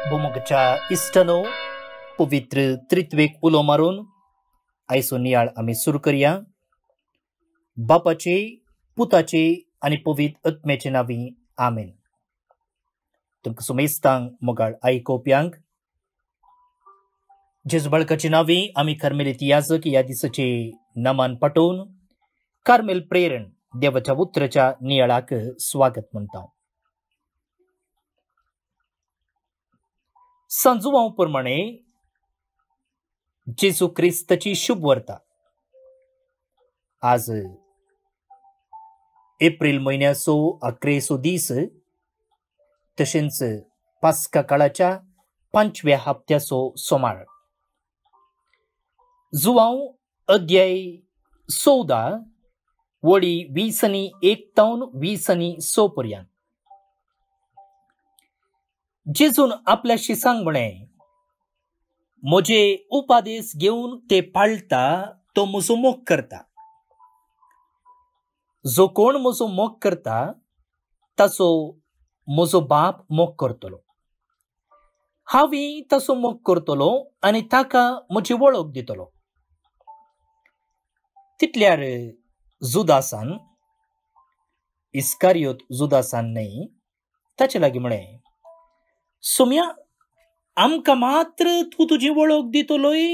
भूमगच्या इष्टनो पवित्र त्रित्वेक उलो मारून आयचो नियाळ आमी सुरू करया. बापाचे, पुताचे आनी पवित्र आत्म्याचे नांवी आमेन. तुमकां सुमेस्तांक मोगाळ आयकोप्यांक जेजू बाळकाचे नांवी आमी कार्मेलीत याजक ह्या दिसाचे नमन पाठोवन कार्मेल प्रेरण देवाच्या उतराच्या नियाळाक स्वागत म्हणटा. सांजुवां प्रमाणे जेजू क्रिस्ताची शुभ वार्ता आज एप्रिल म्हयन्याचो 11 दीस, तशेंच पास्का काळाच्या 5व्या हप्त्याचो सोमार. जुवांव अध्याय 14 वळी 20:1 तावन 20:6 पर्यंत. जेजून आपल्या शिसांक म्हळें, म्हजे उपादेश घेवन ते पाळटा तो म्हजो मोग करता. जो कोण म्हजो मोग करता ताचो म्हजो बाप मोग करतलो. हांवूय ताचो मोग करतलो आनी ताका म्हजी वळख दितलो. तितल्यार जुदासान, इस्कारियोत जुदासान न्हय, ताचे लागीं म्हळें, सुम्या, आमकां मात्र तूं तुजी वळख दितलोय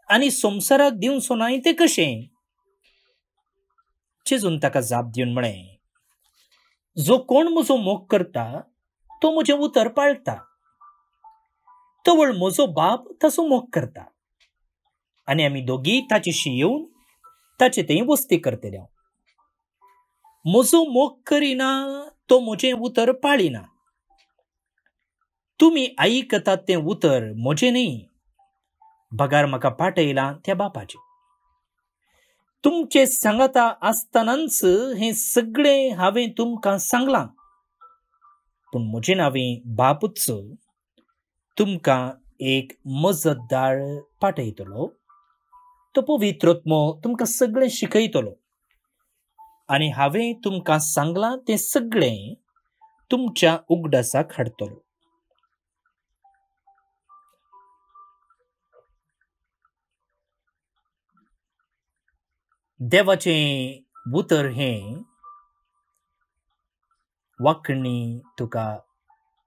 आनी संवसाराक दिवचो नाय तें कशें? जेजून ताका जाप दिवन म्हळें, जो कोण म्हजो मोग करता तो म्हजें उतर पाळटा. तवळ म्हजो बाप ताचो मोग करता आनी आमी दोगी ताचेशी येवन ताचे थंय वस्ती करतले. म्हजो मोग करिना तो म्हजें उतर पाळिना. तुमी आयकतात तें उतर म्हजें न्ही, बगार म्हाका पाठयला त्या बापाचें. तुमचे सांगता आसतनाच हें सगळें हांवें तुमकां सांगलां. पूण म्हजे नांवें बापूच तुमकां एक मजतदार पाठयतलो. तो पवित्र आत्मो तुमकां सगळें शिकयतलो आनी हांवें तुमकां सांगलां तें सगळें तुमच्या उगडासाक हाडटलो. देवाचें उतर हें वाखणी तुका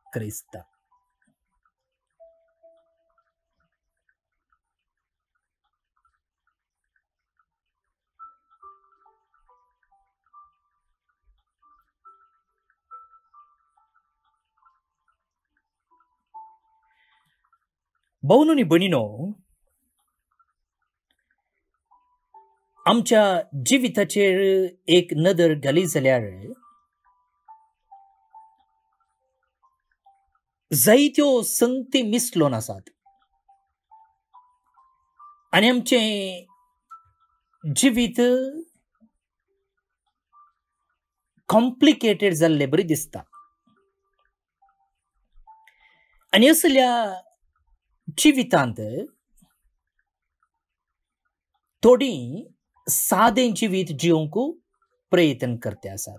क्रिस्ता. भावनो आनी भयणीनो, आमच्या जिविताचेर एक नदर घाली जाल्यार जायत्यो संगती मिसलोन आसात आनी आमचें जिवीत कॉम्प्लिकेटेड जाल्ले बरी दिसता. आनी असल्या जिवितांत थोडीं सादें जिवीत जिवंक प्रयत्न करते आसात.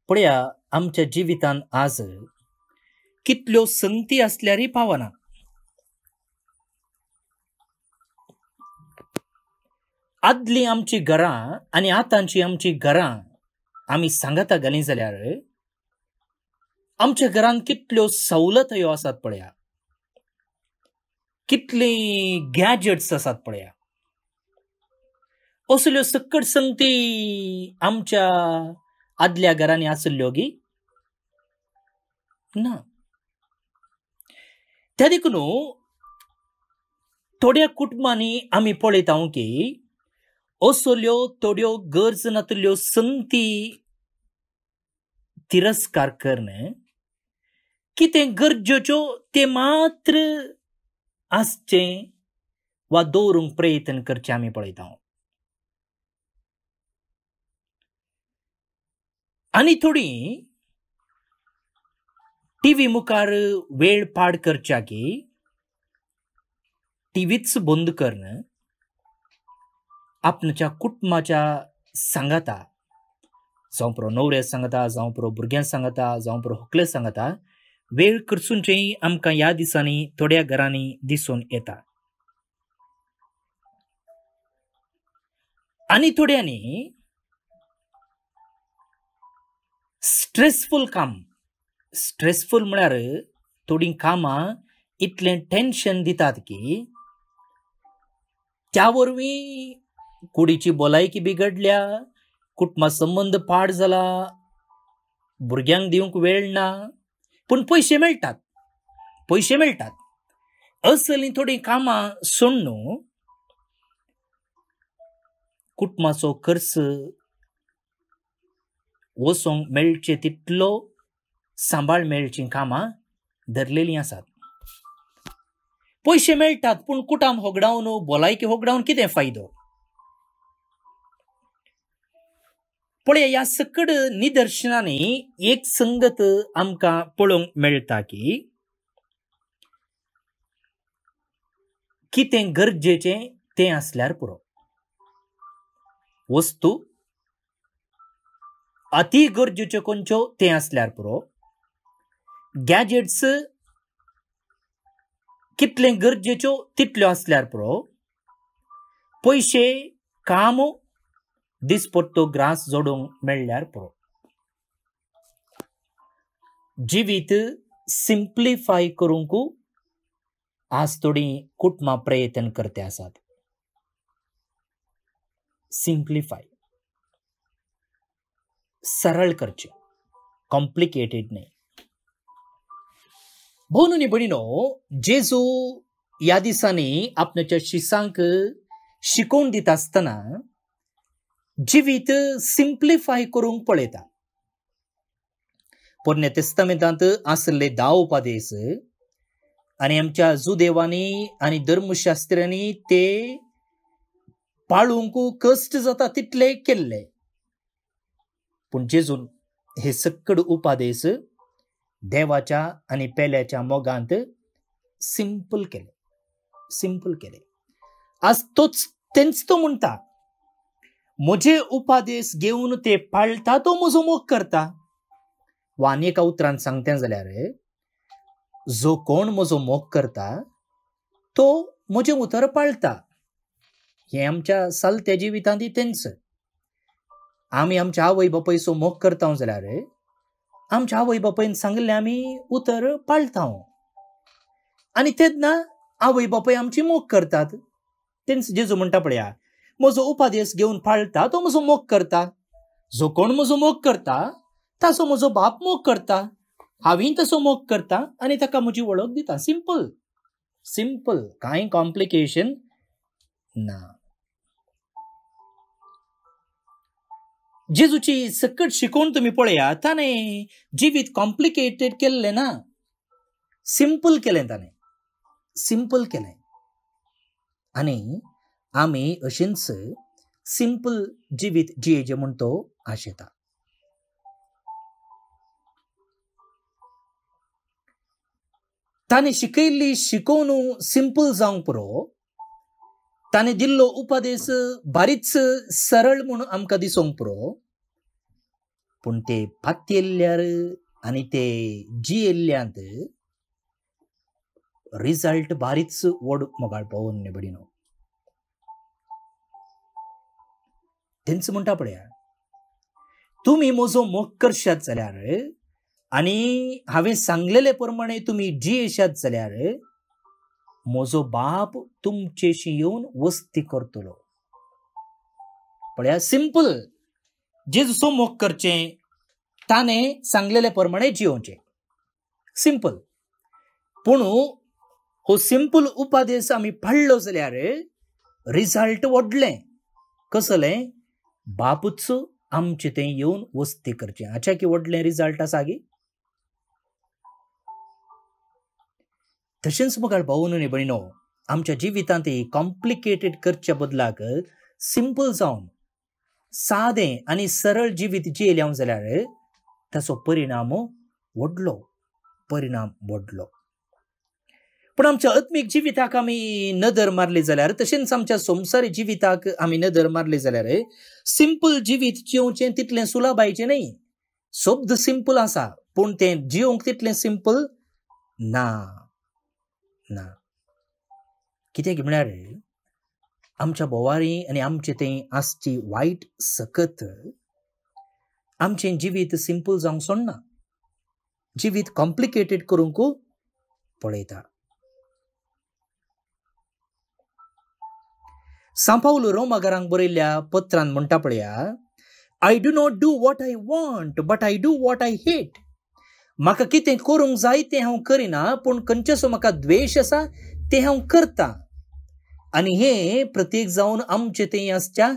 पळया, आमच्या जिवितांत आज कितल्यो संगती आसल्यारय पावना. आदलीं आमची घरां आनी आतांची आमची घरां आमी सांगता घाली जाल्यार आमच्या घरांत कितल्यो सवलतो आसात पळया, कितली गॅजेट्स आसात पळया. असल्यो सकट संगती आमच्या आदल्या घरांनी आसल्यो गी ना. त्या देखून थोड्या कुटुंबांनी आमी पळयता की असल्यो थोड्यो गरज नातल्यो संगती तिरस्कार करणं, कितें गरजेच्यो ते मात्र आसचें वा दवरूंक प्रयत्न करचे आमी पळयता. आनी थोडीं टीव्ही मुखार वेळ पाड करच्याकी टीव्हीच बंद करणं, आपणाच्या कुटुंबाच्या सांगाता, जावं पुरो न्हवऱ्या सांगता, जावं पुरो भुरग्यां सांगता, जावं पुरो हकले सांगता, वेळ करचूंचेय आमकां ह्या दिसांनी थोड्या घरांनी दिसून येता. आनी थोड्यांनी स्ट्रेसफुल काम, स्ट्रेसफुल म्हळ्यार थोडी कामां इतलें टेन्शन दितात की त्या वरवीं कुडीची भलायकी बिगडल्या, कुटुंबा संबंध पाड जाला, भुरग्यांक दिवंक वेळ ना, पूण पयशे मेळटात, पयशे मेळटात. असली थोडी कामां सोडून कुटुंबाचो खर्च वचोंक मेळचे तितलो सांबाळ मेळची कामां धरलेलीं आसात. पयशे मेळटात पूण कुटाम होगडावन भलायकी होगडावन कितें फायदो? पळय, ह्या सकड निदर्शनांनी एक संगत आमकां पळोवंक मेळटा की कितें गरजेचें तें आसल्यार पुरो. वस्तू अति गरजेच्यो खंयच्यो तें आसल्यार पुरो. गॅजेट्स कितले गरजेच्यो तितल्यो आसल्यार पुरो. पयशे, काम, दिसपट्टो ग्रास जोडूंक मेळ्ळ्यार पुरो. जिवीत सिंप्लिफाय करूंक आज थोडी कुटुंबां प्रयत्न करते आसात. सिंप्लिफाय, सरळ करचे, कॉम्प्लिकेटेड न्ही. भोवनो नी भयणीनो, जेजू ह्या दिसांनी आपणाच्या शिसांक शिकोवन दिता आसतना जिवीत सिंप्लिफाय करूंक पळयता. पोरण्या तेस्तामेंतांत आसले 10 उपादेश आनी आमच्या जुदेवांनी आनी धर्मशास्त्रांनी ते पाळूंक कश्ट जाता तितले केल्ले. पूण जेजून हे सकड उपादेश देवाच्या आनी पेल्याच्या मोगांत सिंपल केले, सिंपल केले. आज तेंच तो म्हणटा, म्हजे उपादेश घेवन ते पाळटा तो म्हजो मोग करता. वा आनी एका उतरान सांगतें जाल्यार, जो कोण म्हजो मोग करता तो म्हजें उतर पाळटा. हें आमच्या सालत्या जिवितांत तेंच. आमी आमच्या आवय बापायचो मोग करता जाल्यार आमच्या आवय बापायन सांगलें आमी उतर पाळटा. आनी तेन्ना आवय बापाय आमची मोग करतात. तेंच जेजू म्हणटा पळया, म्हजो उपादेश घेवन पाळटा तो म्हजो मोग करता. जो कोण म्हजो मोग करता ताचो म्हजो बाप मोग करता. हांवें तसो मोग करता आनी ताका म्हजी वळख दिता. सिंपल, सिंपल, कांय कॉम्प्लिकेशन ना. जेजूची सकट शिकोवन तुमी पळया, ताणें जिवीत कॉम्प्लिकेटेड केल्लें ना, सिंपल केलें. ताणें सिंपल केलें. आनी आमी अशेंच सिंपल जिवीत जियेचें म्हूण तो आशेता. ताणें शिकयल्ली शिकोवन सिंपल जावंक पुरो. ताणें दिल्लो उपादेश बारीच सरळ म्हूण आमकां दिसोंक पुरो. पूण ते पातयेल्ल्यार आनी ते जियेल्ल्यांत रिजल्ट बारीच व्हड मोगाळ पावोन निबडिनो. तेंच म्हणटा पळया, तुमी म्हजो मोग करशात जाल्यार आनी हांवें सांगलेले प्रमाणे तुमी जियेशात जाल्यार म्हजो बाप तुमचेशी येवन वस्ती करतलो. पळया, सिंपल. जेजूचो मोग करचें, ताणें सांगलेले प्रमाणे जियोवचें. सिंपल. पूण हो सिंपल उपादेश आमी पाळ्ळो जाल्यार रिजल्ट व्हडलें. कसलें? बापूच आमचे थंय येवन वस्ती करचें. हाच्या की व्हडलें रिजल्ट आसा गी. तशेंच मोगाळ भावनो आनी भयणीनो, आमच्या जिवितांत कॉम्प्लिकेटेड करच्या बदलाक सिंपल जावन सादें आनी सरळ जिवीत जियेलें जाल्यार ताचो परिणाम व्हडलो, परिणाम व्हडलो. पूण आमच्या आत्मीक जिविताक आमी नदर मारली जाल्यार, तशेंच आमच्या संवसारी जिविताक आमी नदर मारली जाल्यार सिंपल जिवीत जियोवचें तितलें सुलभायचें न्ही. शब्द सिंपल आसा पूण तें जियोवंक तितलें सिंपल ना ना कित्याक म्हळ्यार आमच्या बोवारी आनी आमचे तें आसची वायट सकत आमचें जिवीत सिंपल जावंक सोडना, जिवीत कॉम्प्लिकेटेड करूंक पळयता. सांपावल रोमाकारांक बरयल्ल्या पत्रांत म्हणटा पळया, I do not do what I want but I do what I hate. म्हाका कितें करूंक जाय तें हांव करिना, पूण खंयचेसो म्हाका द्वेश आसा तें हांव करता. आनी हे प्रत्येक जावन आमचे तें आसच्या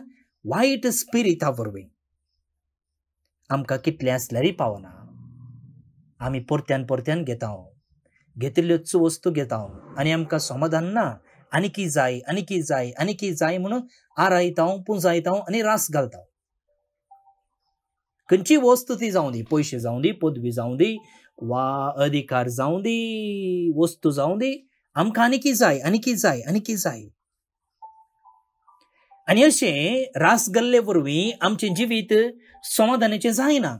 वायट स्पिरिटा वरवीं आमकां कितलें आसल्यारय पावना. आमी परत्यान घेता, घेतिल्ल्योच वस्तू घेता आनी आमकां समाधान ना. आनीकी जाय आनीकी जाय आनीकी जाय म्हणून आरायता, पुंजायता आनी रास घालता. खंयची वस्त ती जावं दी, पयशे जावं दी, पदवी जावं दी, वा अधिकार जावं दी, वस्तू जावं दी, आमकां आनीकी जाय आनीकी जाय आनीकी जाय. आनी अशें रास घाल्ले वरवीं आमचें जिवीत समाधानाचें जायना,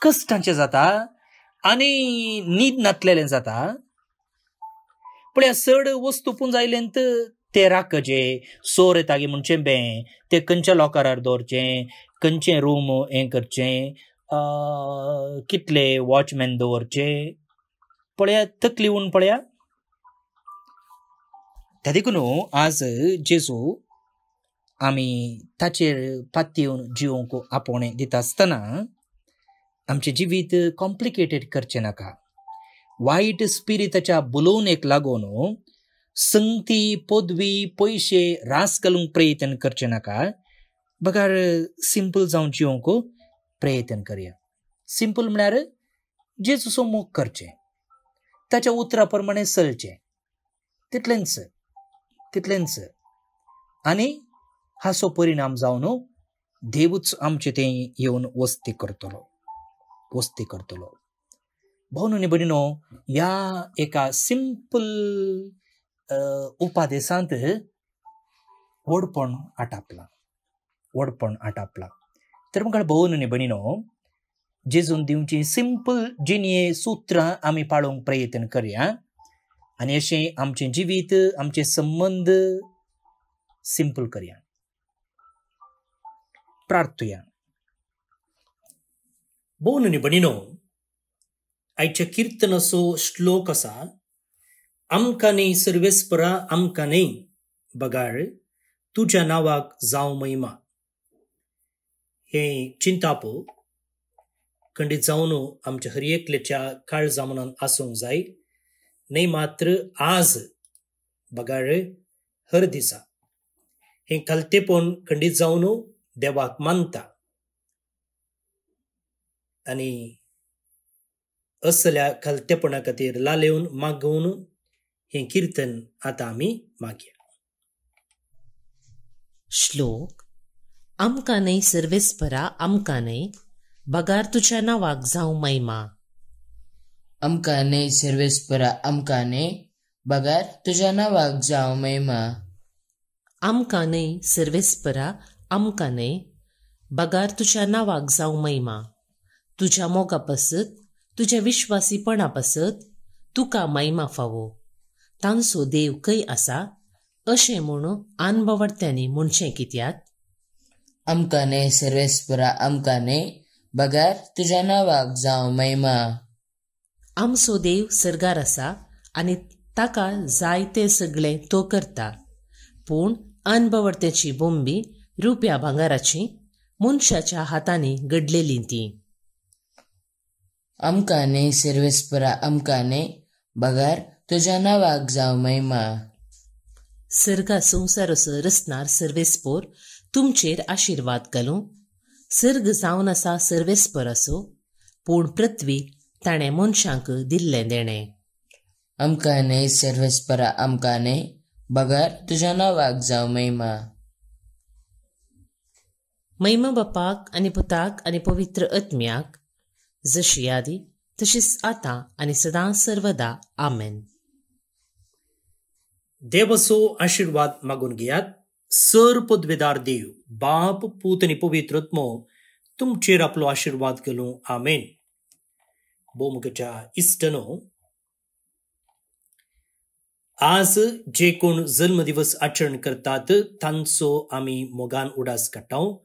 कश्टांचें जाता आनी न्हीद नातलेलें जाता. पळय चड वस्तू पुंजायलेंत ते राखचे, सोर येतागे म्हणचें बें, ते खंयच्या लॉकरार दवरचें, खंयचें रूम हें करचें, कितले वॉचमॅन दवरचे, पळया तकली उण पळया. त्या देखून आज जेजू आमी ताचेर पातयेवन जिवंक आपोवणें दिता आसतना आमचें जिवीत कॉम्प्लिकेटेड करचें नाका. वायट स्पिरिटाच्या बुलोवणेक लागून संगती, पदवी, पयशे रास घालूंक प्रयत्न करचे नाका. बगार सिंपल जावन जिवंक प्रयत्न करया. सिंपल म्हळ्यार जेजूचो मोग करचें, ताच्या उतरा प्रमाणे चलचें, तितलेंच. आनी हाचो परिणाम जावन देवूच आमचें तें येवन वस्ती करतलो. भावनो आनी भयणीनो, ह्या एका सिंपल उपादेशांत व्हडपण आटापला. तर म्हाका भावनो आनी भयणीनो, जेजून दिवची सिंपल जिणये सुत्रां आमी पाळूंक प्रयत्न करया आनी अशें आमचें जिवीत, आमचे संबंध सिंपल करया. प्रार्थुया. भावनो आनी भयणीनो, आयच्या किर्तनाचो श्लोक आसा, आमकां न्ही सर्वेस्परा आमकां न्ही बगाळ तुज्या नांवाक जावं महिमा. हें चिंताप खंडीत जावन आमच्या हर एकल्याच्या काळजा मनान आसूंक जाय. न्ही मात्र आज बगाळ हर दिसा हें खालतेपण खंडीत जावन देवाक मानता. आनी असल्या खालतेपणा खातीर लालेवन मागून हें किर्तन आतां आमी मागया. श्लोक. आमकां न्ही सर्वेस्परा आमकां न्ही बगार तुज्या नांवाक जावं महिमा. आमकां न्ही सर्वेस्परा आमकां न्ही बगार तुज्या नांवाक जावं महिमा. आमकां न्ही सर्वेस्परा आमकां न्ही बगार तुज्या नांवाक जावं महिमा. तुज्या मोगा पासत, तुज्या विश्वासीपणा पासत तुका महिमा फावो. तांचो देव खंय आसा अशें म्हूण अनभवड्यांनी म्हणचें कित्याक. आमकां न्ही सर्वेस्परा आमकां न्ही बगार तुज्या नांवाक जावं महिमा. आमचो देव सर्गार आसा आनी ताका जाय तें सगळें तो करता. पूण अनभवड्याची बोंबी रुप्या भांगाराची मनशाच्या हातांनी घडलेली ती. आमकां न्ही सर्वेस्परा आमकां न्ही बगार तुज्या नांवाक जावं महिमा. सर्गा संवसाराचो रचणार सर्वेस्पोर तुमचेर आशिर्वाद घालूं. सर्ग जावन आसा सर्वेस्पराचो, पूण पृथ्वी ताणें मनशांक दिल्लें देणें. आमकां न्ही सर्वेस्परा आमकां न्ही बगार तुज्या नांवाक जावं महिमा. महिमा बापाक आनी पुताक आनी पवित्र आत्म्याक, जशी आदी तशीच आतां आनी सदां सर्वदा. आमेन. देवाचो आशिर्वाद मागून घेयात. सर पदवेदार देव, बाप, पूत आनी पवित्र आत्मो तुमचेर आपलो आशिर्वाद घालूं. आमेन. भोवमुखाच्या इश्टनो, आज जे कोण जन्मदिवस आचरण करतात तांचो आम्ही मोगान उडास काटाव.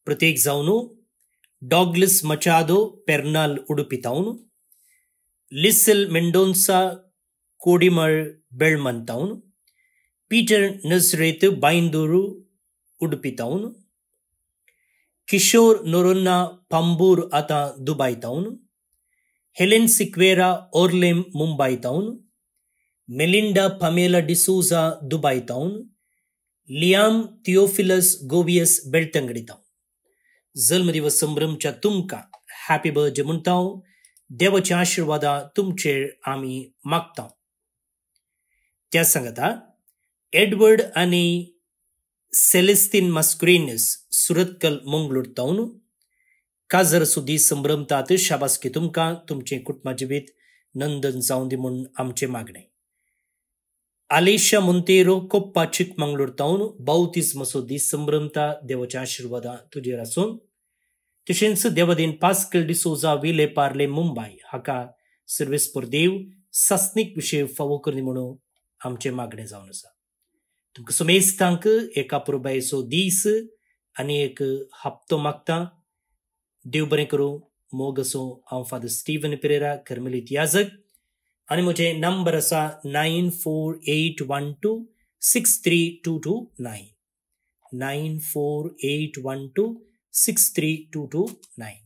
प्रत्येक जावन डॉग्लस मचादो पेर्नाल उडुपितावन, लिसिल मेंडोन्सा कोडिमळ बेळमंतावन, पीटर नजरेत बायंदूरू उडुपितावन, किशोर नोरोन्ना पंबूर आता दुबायतावन, हेलेन सिक्वेरा ओर्लेम मुंबईतावन, मेलिंडा पमेला डिसूजा दुबायतावन, लियाम थिओफिलस गोवियस बेळतंगडीतावन. जन्मदिवस संभ्रमच्या तुमका हॅपी बर्थडे म्हणताव. देवाच्या आशीर्वादा तुमचेर आम्ही मागताव. त्या सांगता एडवर्ड आणि सेलेस्तीन मास्क्रेनस सुरतकल मंगळूर तावन काजर सुद्धी संभ्रमतात. शाबासकी तुमका, तुमचे कुटुंबा जिवीत नंदन जाऊन दी म्हणून आमचे मागणे. आलेशा मोंतेरो कोप्पा चिकमंगळूर तावन बौतिस्म सुद्धी संभ्रमता. देवाच्या आशीर्वादा तुझेर आसून. तशेंच देवादेन पास्कल डिसोजा विले पार्ले मुंबई हाका सर्वेस पर देव सस्नीक विषय फावो करनी म्हणून आमचे मागणे जावन आसा. तुमकां सुमेस्तांक एका पुरबायेचो दीस आनी एक हप्तो मागता. देव बरें करूं. मोग असो. हांव फादर स्टीवन पेरेरा, कर्मेलीत याजक, आनी म्हजे नंबर आसा 9481263229 9481263229.